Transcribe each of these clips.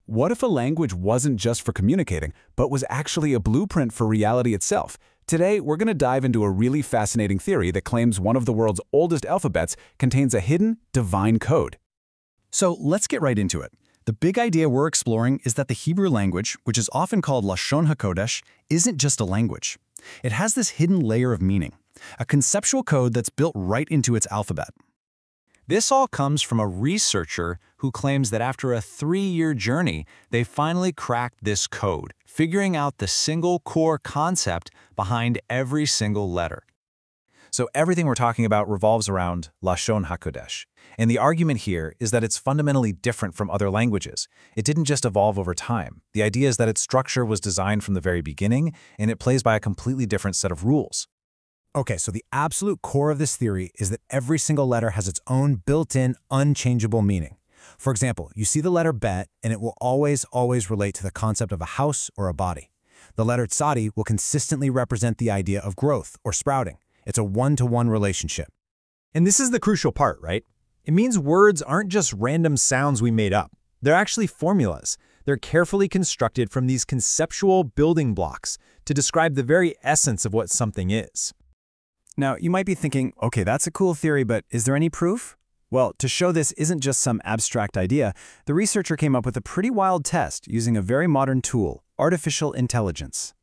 What if a language wasn't just for communicating, but was actually a blueprint for reality itself? Today, we're going to dive into a really fascinating theory that claims one of the world's oldest alphabets contains a hidden, divine code. So let's get right into it. The big idea we're exploring is that the Hebrew language, which is often called Lashon Hakodesh, isn't just a language. It has this hidden layer of meaning, a conceptual code that's built right into its alphabet. This all comes from a researcher who claims that after a 3-year journey, they finally cracked this code, figuring out the single core concept behind every single letter. So everything we're talking about revolves around Lashon Hakodesh. And the argument here is that it's fundamentally different from other languages. It didn't just evolve over time. The idea is that its structure was designed from the very beginning, and it plays by a completely different set of rules. Okay, so the absolute core of this theory is that every single letter has its own built-in, unchangeable meaning. For example, you see the letter bet, and it will always relate to the concept of a house or a body. The letter tzadi will consistently represent the idea of growth or sprouting. It's a one-to-one relationship. And this is the crucial part, right? It means words aren't just random sounds we made up. They're actually formulas. They're carefully constructed from these conceptual building blocks to describe the very essence of what something is. Now, you might be thinking, okay, that's a cool theory, but is there any proof? Well, to show this isn't just some abstract idea, the researcher came up with a pretty wild test using a very modern tool, artificial intelligence.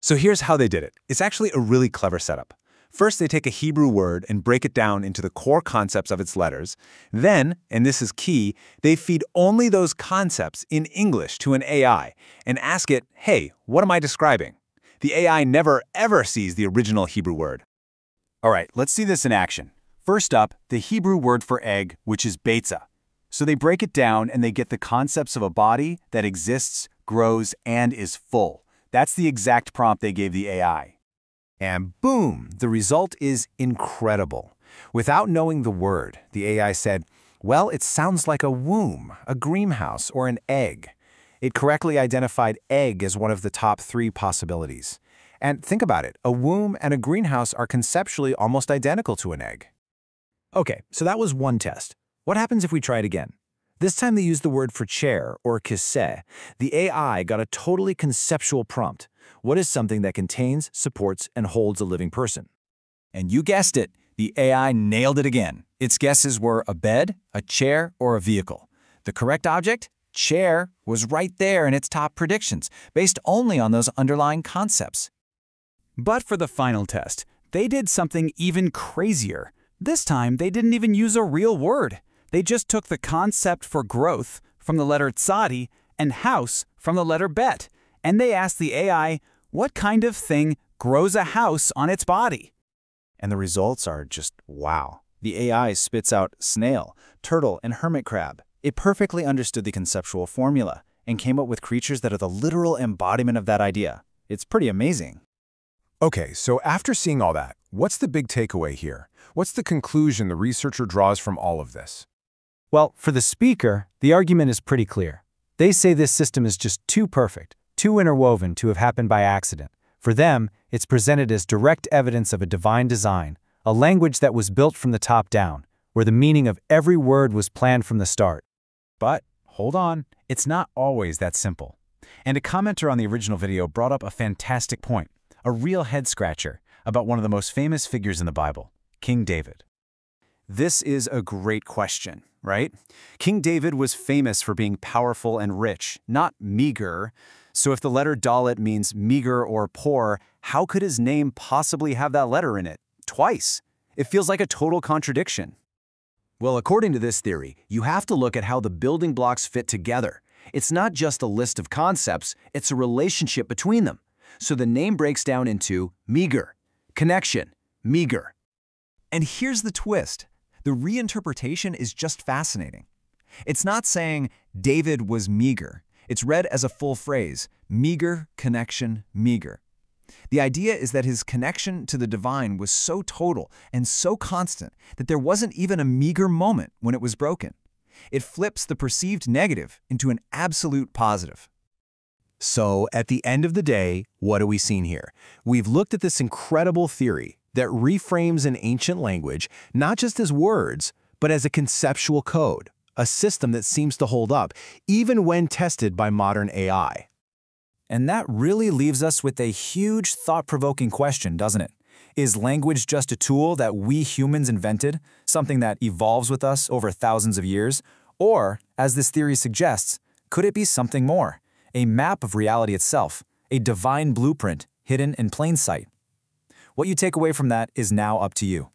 So here's how they did it. It's actually a really clever setup. First, they take a Hebrew word and break it down into the core concepts of its letters. Then, and this is key, they feed only those concepts in English to an AI and ask it, hey, what am I describing? The AI never, ever sees the original Hebrew word. All right, let's see this in action. First up, the Hebrew word for egg, which is beitza. So they break it down and they get the concepts of a body that exists, grows, and is full. That's the exact prompt they gave the AI. And boom, the result is incredible. Without knowing the word, the AI said, well, it sounds like a womb, a greenhouse, or an egg. It correctly identified egg as one of the top 3 possibilities. And think about it, a womb and a greenhouse are conceptually almost identical to an egg. Okay, so that was one test. What happens if we try it again? This time they used the word for chair, or kiseh. The AI got a totally conceptual prompt. What is something that contains, supports, and holds a living person? And you guessed it, the AI nailed it again. Its guesses were a bed, a chair, or a vehicle. The correct object? Chair was right there in its top predictions, based only on those underlying concepts. But for the final test, they did something even crazier. This time, they didn't even use a real word. They just took the concept for growth from the letter tzadi and house from the letter bet, and they asked the AI, what kind of thing grows a house on its body? And the results are just wow. The AI spits out snail, turtle, and hermit crab. It perfectly understood the conceptual formula and came up with creatures that are the literal embodiment of that idea. It's pretty amazing. Okay, so after seeing all that, what's the big takeaway here? What's the conclusion the researcher draws from all of this? Well, for the speaker, the argument is pretty clear. They say this system is just too perfect, too interwoven to have happened by accident. For them, it's presented as direct evidence of a divine design, a language that was built from the top down, where the meaning of every word was planned from the start. But hold on, it's not always that simple. And a commenter on the original video brought up a fantastic point, a real head-scratcher about one of the most famous figures in the Bible, King David. This is a great question, right? King David was famous for being powerful and rich, not meager. So if the letter Dalet means meager or poor, how could his name possibly have that letter in it? Twice. It feels like a total contradiction. Well, according to this theory, you have to look at how the building blocks fit together. It's not just a list of concepts, it's a relationship between them. So the name breaks down into meager, connection, meager. And here's the twist. The reinterpretation is just fascinating. It's not saying David was meager. It's read as a full phrase, meager, connection, meager. The idea is that his connection to the divine was so total and so constant that there wasn't even a meager moment when it was broken. It flips the perceived negative into an absolute positive. So, at the end of the day, what have we seen here? We've looked at this incredible theory that reframes an ancient language not just as words, but as a conceptual code, a system that seems to hold up, even when tested by modern AI. And that really leaves us with a huge thought-provoking question, doesn't it? Is language just a tool that we humans invented, something that evolves with us over thousands of years? Or, as this theory suggests, could it be something more? A map of reality itself, a divine blueprint hidden in plain sight? What you take away from that is now up to you.